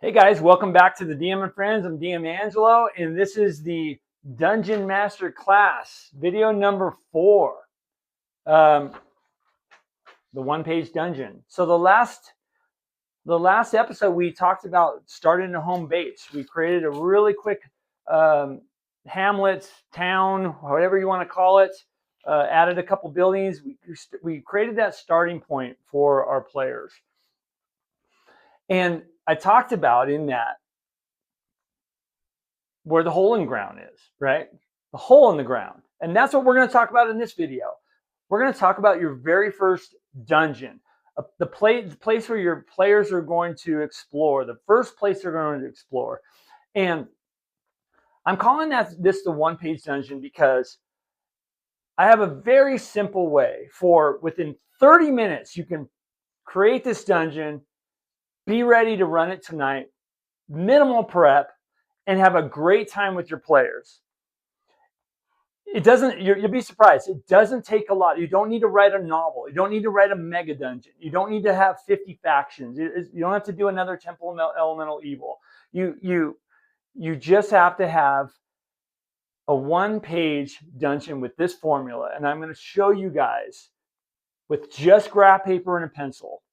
Hey guys, welcome back to the DM and Friends. I'm DM Angelo, and this is the Dungeon Master class, video number 4, the one-page dungeon. So the last episode we talked about starting a home base. We created a really quick hamlet, town, whatever you want to call it. Added a couple buildings. We created that starting point for our players. And I talked about in that where the hole in the ground is, right? The hole in the ground. And that's what we're going to talk about in this video. We're going to talk about your very first dungeon, the place where your players are going to explore, the first place they're going to explore. And I'm calling this the one-page dungeon because I have a very simple way for within 30 minutes, you can create this dungeon, be ready to run it tonight, minimal prep, and have a great time with your players. It doesn't, you'll be surprised, it doesn't take a lot. You don't need to write a novel. You don't need to write a mega dungeon. You don't need to have 50 factions. You don't have to do another Temple of Elemental Evil. You just have to have a one-page dungeon with this formula. And I'm going to show you guys with just graph paper and a pencil.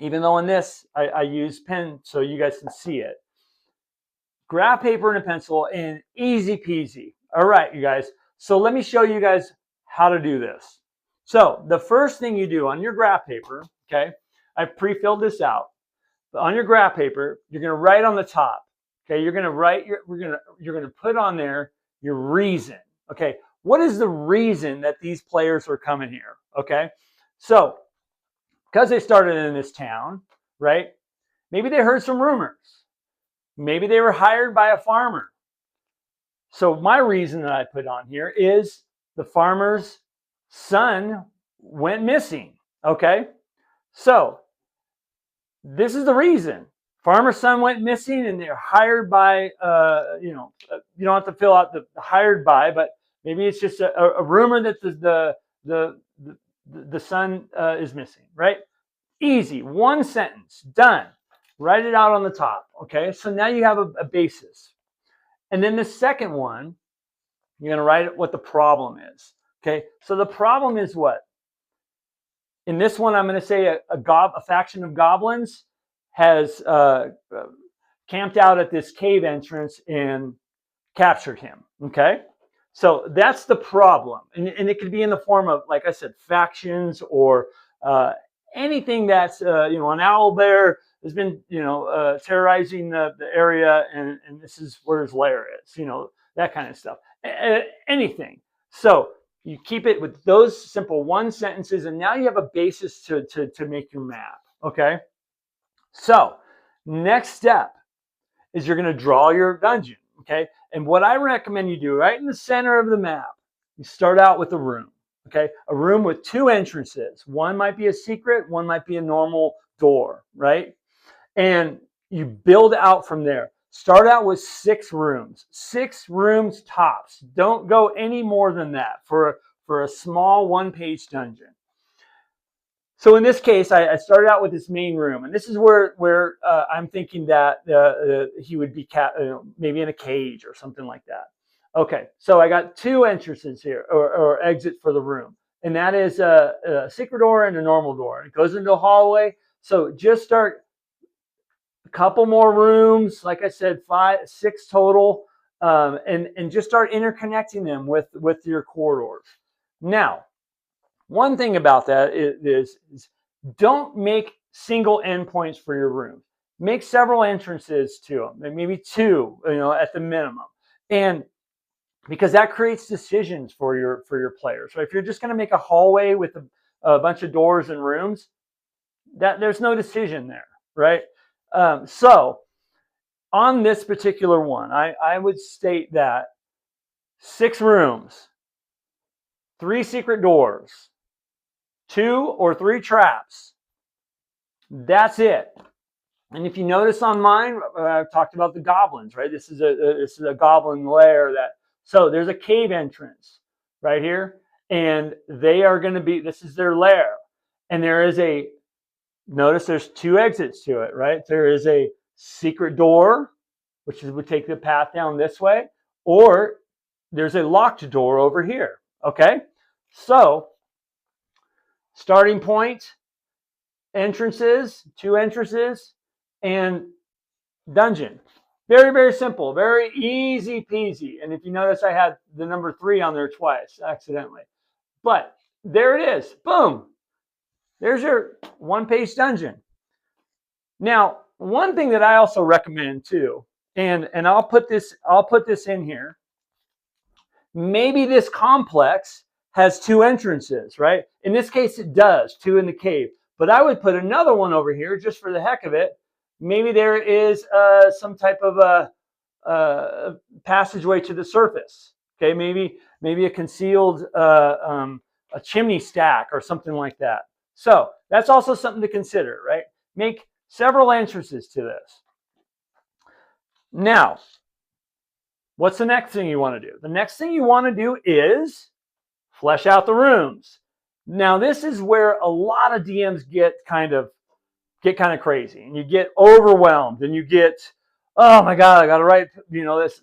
Even though in this, I use pen so you guys can see it. Graph paper and a pencil and easy peasy. All right, you guys. So let me show you guys how to do this. So the first thing you do on your graph paper, okay, I've pre-filled this out. But on your graph paper, you're going to write on the top. Okay, you're going to write you're going to put on there your reason. Okay, what is the reason that these players are coming here? Okay, so because they started in this town, right? Maybe they heard some rumors. Maybe they were hired by a farmer. So my reason that I put on here is the farmer's son went missing. Okay, so this is the reason. Farmer's son went missing, and they're hired by. You don't have to fill out the hired by, but maybe it's just a rumor that the son is missing. Right? Easy, one sentence, done. Write it out on the top, okay? So now you have a basis. And then the second one, you're going to write what the problem is, okay? So the problem is what? In this one, I'm going to say a faction of goblins has camped out at this cave entrance and captured him, okay? So that's the problem. And it could be in the form of, like I said, factions or anything that's, an owl bear has been, terrorizing the area, and this is where his lair is, that kind of stuff. Anything. So you keep it with those simple one sentences, and now you have a basis to make your map, okay? So next step is you're going to draw your dungeon, okay? And what I recommend you do right in the center of the map, you start out with a room. Okay, a room with 2 entrances. One might be a secret, one might be a normal door, right? And you build out from there. Start out with 6 rooms. 6 rooms tops. Don't go any more than that for a small one-page dungeon. So in this case, I started out with this main room, and this is where I'm thinking that he would be maybe in a cage or something like that. Okay, so I got 2 entrances here, or exit for the room. And that is a secret door and a normal door. It goes into a hallway. So just start a couple more rooms, like I said, 6 total, and just start interconnecting them with your corridors. Now, one thing about that is don't make single endpoints for your rooms. Make several entrances to them, maybe 2, at the minimum. And because that creates decisions for your players. So if you're just going to make a hallway with a bunch of doors and rooms, there's no decision there, right? So on this particular one, I would state that 6 rooms, 3 secret doors, 2 or 3 traps. That's it. And if you notice on mine, I've talked about the goblins, right? This is a goblin lair that. So there's a cave entrance right here, and they are going to be, this is their lair. And there is notice there's 2 exits to it, right? There is a secret door, which would take the path down this way, or there's a locked door over here. Okay, so starting point, entrances, 2 entrances, and dungeon. Very, very simple, very easy peasy. And if you notice, I had the number 3 on there twice accidentally. But there it is. Boom. There's your 1-page dungeon. Now, one thing that I also recommend too, and I'll put this in here. Maybe this complex has 2 entrances, right? In this case, it does, 2 in the cave. But I would put another one over here just for the heck of it. Maybe there is some type of a passageway to the surface. Okay, maybe a concealed a chimney stack or something like that. So that's also something to consider, right? Make several entrances to this. Now, what's the next thing you want to do? The next thing you want to do is flesh out the rooms. Now, this is where a lot of DMs get kind of crazy, and you get overwhelmed, and you get, oh my God, I got to write,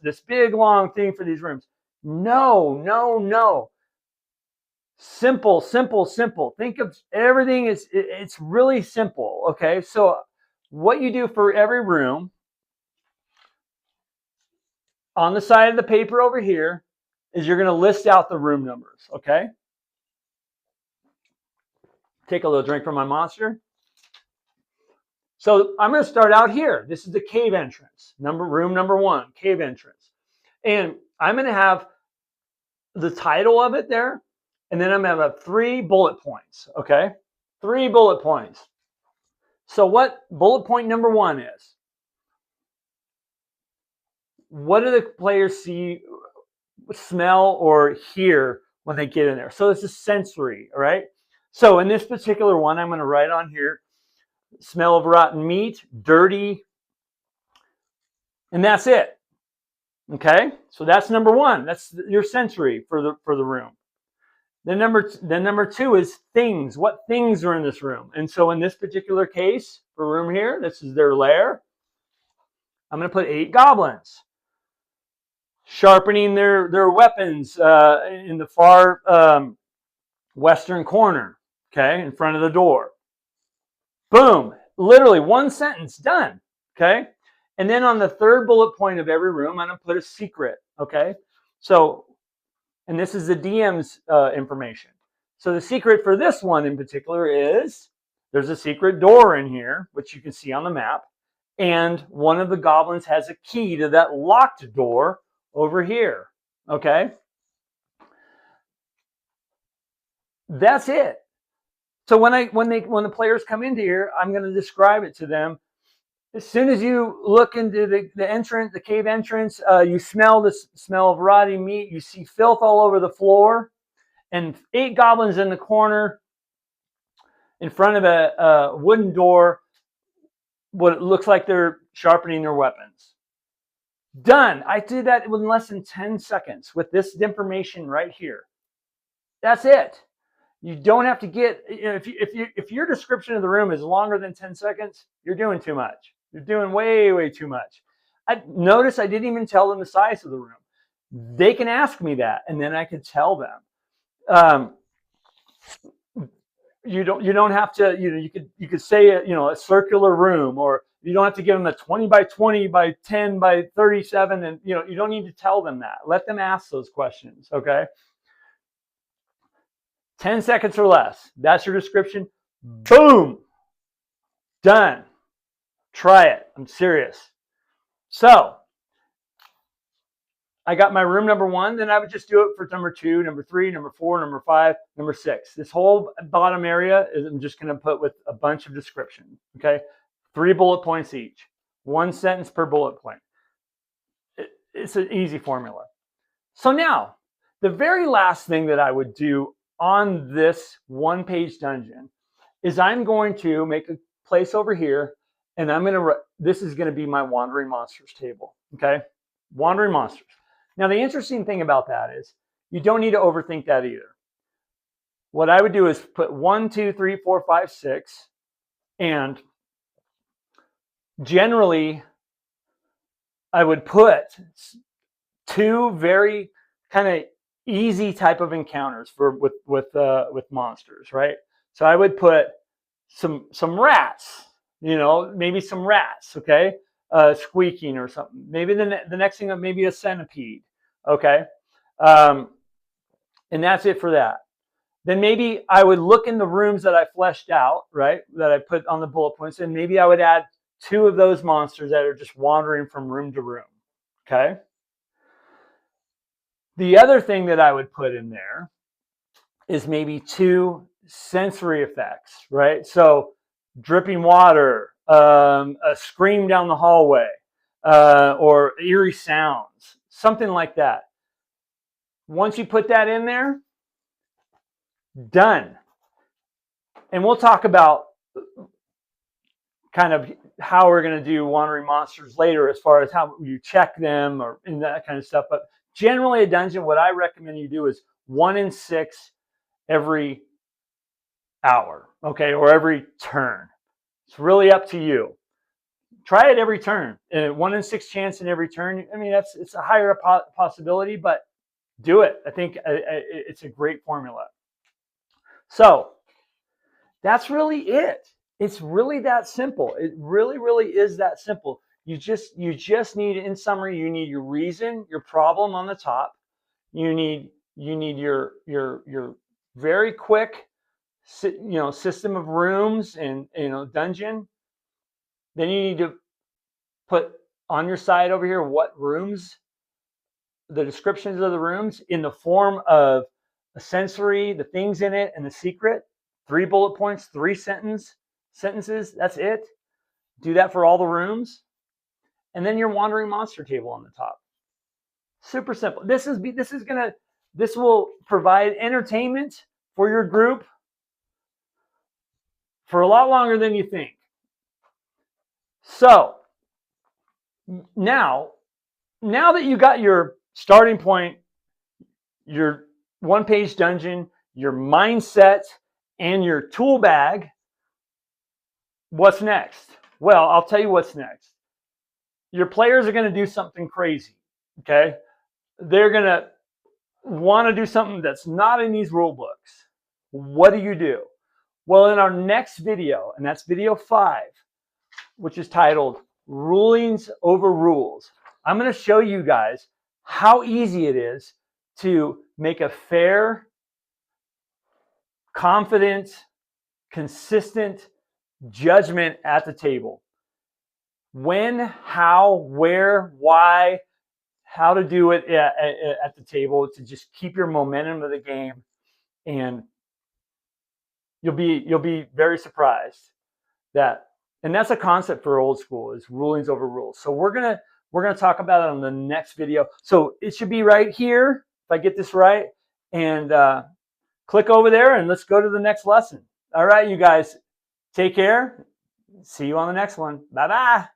this big long thing for these rooms. No. Simple. Think of everything it's really simple. Okay, so what you do for every room, on the side of the paper over here, is you're going to list out the room numbers. Okay, take a little drink from my monster. So I'm going to start out here. This is the cave entrance, room number 1, cave entrance. And I'm going to have the title of it there. And then I'm going to have 3 bullet points. Okay, 3 bullet points. So what bullet point number 1 is? What do the players see, smell, or hear when they get in there? So this is sensory, all right? So in this particular one, I'm going to write on here, smell of rotten meat, dirty, and that's it. Okay, so that's number 1. That's your sensory for the room. Then number 2 is things. What things are in this room? And so in this particular case, for room here, this is their lair. I'm going to put 8 goblins sharpening their weapons in the far western corner. Okay, in front of the door. Boom. Literally 1 sentence, done. Okay. And then on the 3rd bullet point of every room, I'm going to put a secret. Okay. So, and this is the DM's information. So the secret for this one in particular is there's a secret door in here, which you can see on the map. And one of the goblins has a key to that locked door over here. Okay. That's it. So when the players come into here, I'm going to describe it to them. As soon as you look into the cave entrance, you smell the smell of rotting meat. You see filth all over the floor, and 8 goblins in the corner, in front of a wooden door. What it looks like they're sharpening their weapons. Done. I did that in less than 10 seconds with this information right here. That's it. You don't have to get, if your description of the room is longer than 10 seconds, you're doing too much. You're doing way too much. Notice I didn't even tell them the size of the room. They can ask me that, and then I could tell them. You don't have to, you could say a circular room, or you don't have to give them a 20 by 20 by 10 by 37, and you don't need to tell them that. Let them ask those questions. Okay. 10 seconds or less. That's your description. Boom. Done. Try it. I'm serious. So I got my room number 1. Then I would just do it for number 2, number 3, number 4, number 5, number 6. This whole bottom area is I'm just going to put with a bunch of description. Okay. 3 bullet points each. 1 sentence per bullet point. It's an easy formula. So now, the very last thing that I would do on this 1-page dungeon is I'm going to make a place over here, and this is going to be my Wandering Monsters table. Okay. Wandering Monsters. Now, the interesting thing about that is you don't need to overthink that either. What I would do is put 1, 2, 3, 4, 5, 6, and generally, I would put 2 very kind of easy type of encounters with monsters, right? So I would put some rats, maybe some rats, okay, squeaking or something. Maybe the next thing, maybe a centipede, okay, and that's it for that. Then maybe I would look in the rooms that I fleshed out, right, that I put on the bullet points, and maybe I would add 2 of those monsters that are just wandering from room to room, okay? The other thing that I would put in there is maybe 2 sensory effects, right? So dripping water, a scream down the hallway, or eerie sounds, something like that. Once you put that in there, done. And we'll talk about kind of how we're going to do wandering monsters later, as far as how you check them or in that kind of stuff. But generally, a dungeon, what I recommend you do is 1 in 6 every hour, okay, or every turn. It's really up to you. Try it every turn. 1 in 6 chance in every turn. I mean, it's a higher possibility, but do it. I think it's a great formula. So that's really it. It's really that simple. It really, really is that simple. You just need, in summary, you need your reason, your problem on the top. You need your very quick, system of rooms and dungeon. Then you need to put on your side over here what rooms, the descriptions of the rooms in the form of a sensory, the things in it, and the secret. 3 bullet points, 3 sentences. That's it. Do that for all the rooms, and then your wandering monster table on the top. Super simple. This will provide entertainment for your group for a lot longer than you think. So now that you got your starting point, your 1-page dungeon, your mindset, and your tool bag, what's next? Well, I'll tell you what's next. Your players are going to do something crazy, okay? They're going to want to do something that's not in these rule books. What do? Well, in our next video, and that's video 5, which is titled Rulings Over Rules, I'm going to show you guys how easy it is to make a fair, confident, consistent judgment at the table. When, how, where, why, how to do it at the table to just keep your momentum of the game, and you'll be very surprised that, and that's a concept for old school, is rulings over rules. So we're gonna talk about it on the next video. So it should be right here if I get this right, and click over there and let's go to the next lesson. All right, you guys, take care. See you on the next one. Bye-bye.